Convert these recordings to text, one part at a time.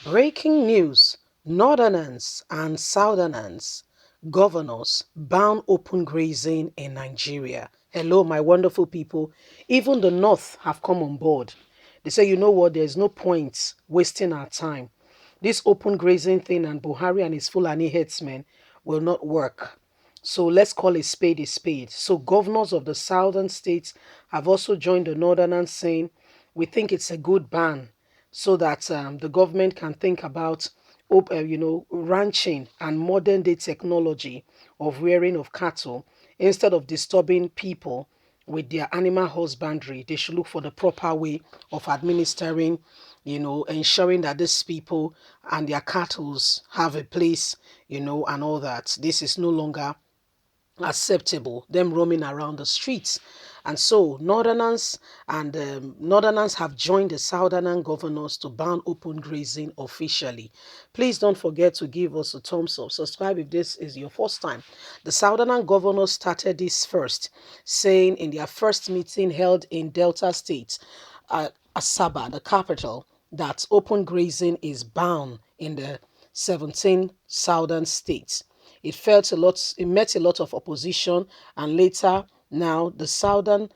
Breaking news: Northerners and Southerners governors ban open grazing in Nigeria. Hello, my wonderful people. Even the North have come on board. They say, you know what, there's no point wasting our time. This open grazing thing and Buhari and his Fulani headsmen will not work. So let's call a spade a spade. So governors of the southern states have also joined the northerners saying, we think it's a good ban so that the government can think about ranching and modern day technology of rearing of cattle instead of disturbing people with their animal husbandry. They should look for the proper way of administering, ensuring that these people and their cattle have a place, and all that. This is no longer acceptable, them roaming around the streets. And so northerners have joined the southern governors to ban open grazing officially. Please don't forget to give us a thumbs up, subscribe if this is your first time. The southern governors started this first, saying in their first meeting held in Delta State, Asaba, the capital, that open grazing is banned in the 17 southern states. It met a lot of opposition, and later now the southern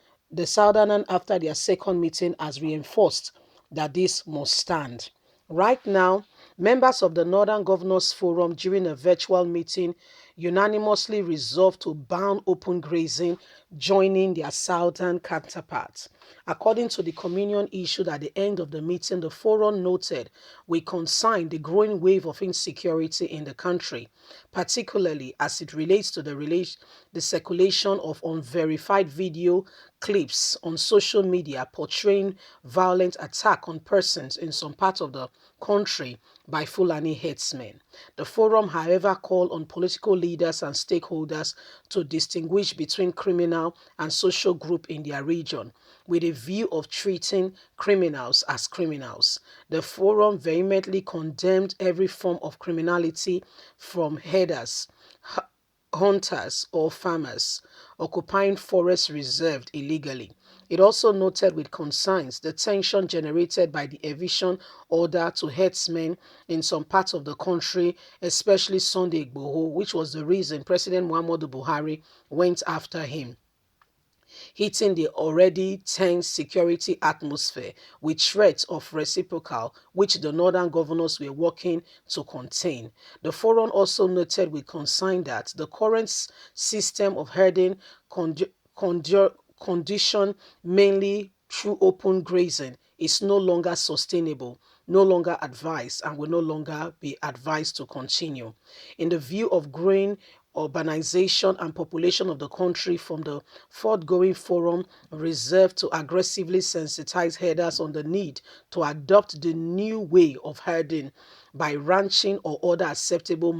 after their second meeting has reinforced that this must stand. Right now, members of the Northern Governors Forum during a virtual meeting unanimously resolved to ban open grazing, joining their southern counterparts. According to the communion issued at the end of the meeting, the forum noted we consign the growing wave of insecurity in the country, particularly as it relates to the circulation of unverified video clips on social media portraying violent attack on persons in some parts of the country by Fulani headsmen. The forum, however, called on political leaders and stakeholders to distinguish between criminal and social group in their region, with a view of treating criminals as criminals. The forum vehemently condemned every form of criminality from herders, hunters or farmers occupying forests reserved illegally. It also noted with concerns the tension generated by the eviction order to herdsmen in some parts of the country, especially Sunday Igboho, which was the reason President Muhammadu Buhari went after him, hitting the already tense security atmosphere with threats of reciprocal, which the northern governors were working to contain. The forum also noted with concern that the current system of herding condition mainly through open grazing is no longer sustainable, no longer advised, and will no longer be advised to continue. In the view of growing urbanization and population of the country, from the forthgoing forum reserved to aggressively sensitize herders on the need to adopt the new way of herding by ranching or other acceptable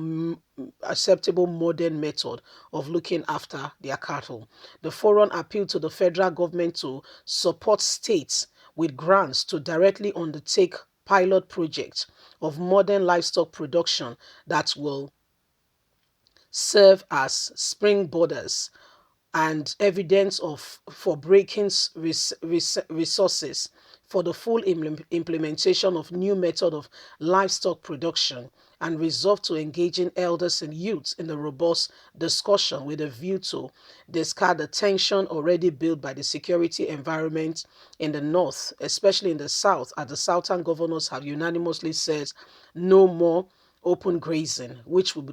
modern method of looking after their cattle. The forum appealed to the federal government to support states with grants to directly undertake pilot projects of modern livestock production that will serve as springboarders and evidence of for breaking resources for the full implementation of new method of livestock production, and resolve to engaging elders and youths in the robust discussion with a view to discard the tension already built by the security environment in the north, especially in the south, as the southern governors have unanimously said no more open grazing, which will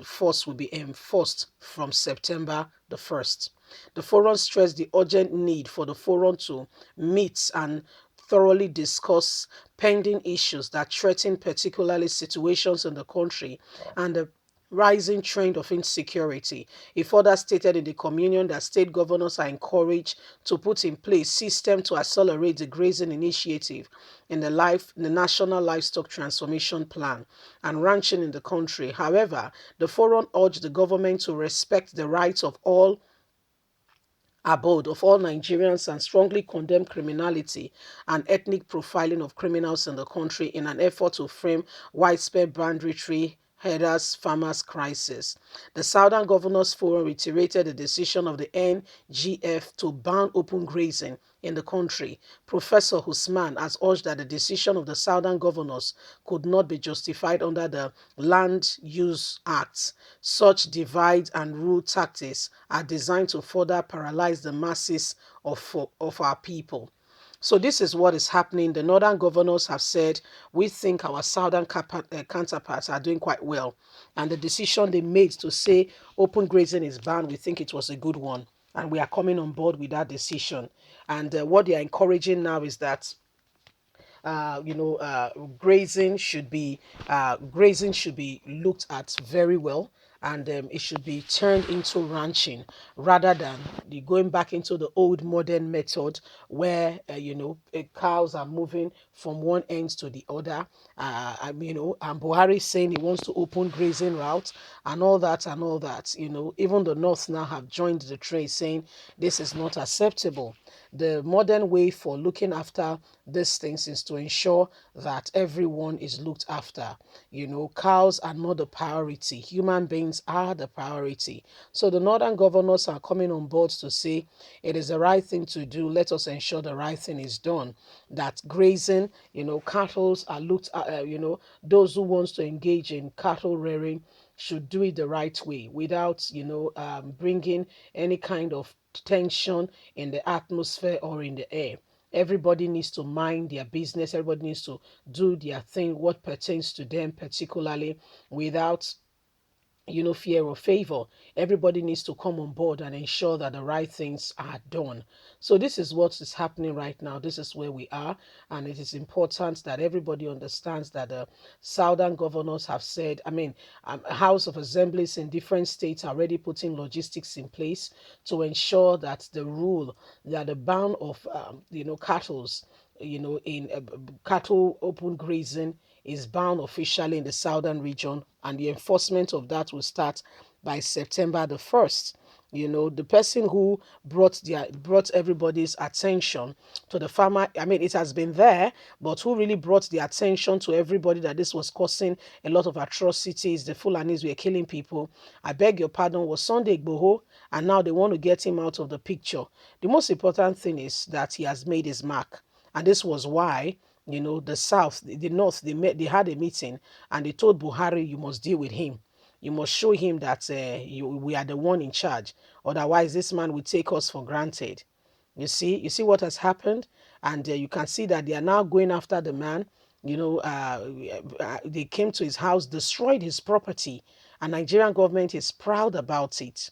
be enforced from September the 1st. The forum stressed the urgent need for the forum to meet and thoroughly discuss pending issues that threaten particularly situations in the country and the rising trend of insecurity. It further stated in the communion that state governors are encouraged to put in place systems to accelerate the grazing initiative in the National Livestock Transformation Plan and ranching in the country. However, the forum urged the government to respect the rights of all Nigerians and strongly condemn criminality and ethnic profiling of criminals in the country in an effort to frame widespread boundary herders farmers crisis. The Southern Governors Forum reiterated the decision of the NGF to ban open grazing in the country. Professor Husman has urged that the decision of the Southern governors could not be justified under the Land Use Act. Such divide and rule tactics are designed to further paralyze the masses of our people. So this is what is happening. The northern governors have said, we think our southern counterparts are doing quite well. And the decision they made to say open grazing is banned, we think it was a good one. And we are coming on board with that decision. And what they are encouraging now is that grazing should be looked at very well, and it should be turned into ranching rather than the going back into the old modern method where cows are moving from one end to the other. And Buhari saying he wants to open grazing routes and all that and all that. Even the North now have joined the trade saying this is not acceptable. The modern way for looking after these things is to ensure that everyone is looked after. Cows are not the priority. Human beings are the priority. So the northern governors are coming on board to say it is the right thing to do. Let us ensure the right thing is done. That grazing, cattle are looked at, those who wants to engage in cattle rearing should do it the right way without, bringing any kind of tension in the atmosphere or in the air. Everybody needs to mind their business. Everybody needs to do their thing, what pertains to them particularly, without fear or favor. Everybody needs to come on board and ensure that the right things are done. So this is what is happening right now. This is where we are, and it is important that everybody understands that the southern governors have said, House of Assemblies in different states are already putting logistics in place to ensure that the ban of cattle's in cattle open grazing is banned officially in the southern region, and the enforcement of that will start by September the 1st. The person who brought everybody's attention to the farmer, it has been there, but who really brought the attention to everybody that this was causing a lot of atrocities, the Fulanis were killing people, I beg your pardon, was Sunday Igboho, and now they want to get him out of the picture. The most important thing is that he has made his mark. And this was why, the South, the North, they had a meeting and they told Buhari, you must deal with him. You must show him that we are the one in charge. Otherwise, this man will take us for granted. You see what has happened? And you can see that they are now going after the man. They came to his house, destroyed his property, and Nigerian government is proud about it.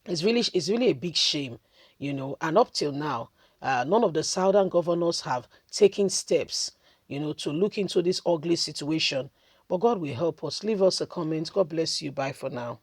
It's really a big shame, and up till now, none of the southern governors have taken steps, to look into this ugly situation. But God will help us. Leave us a comment. God bless you. Bye for now.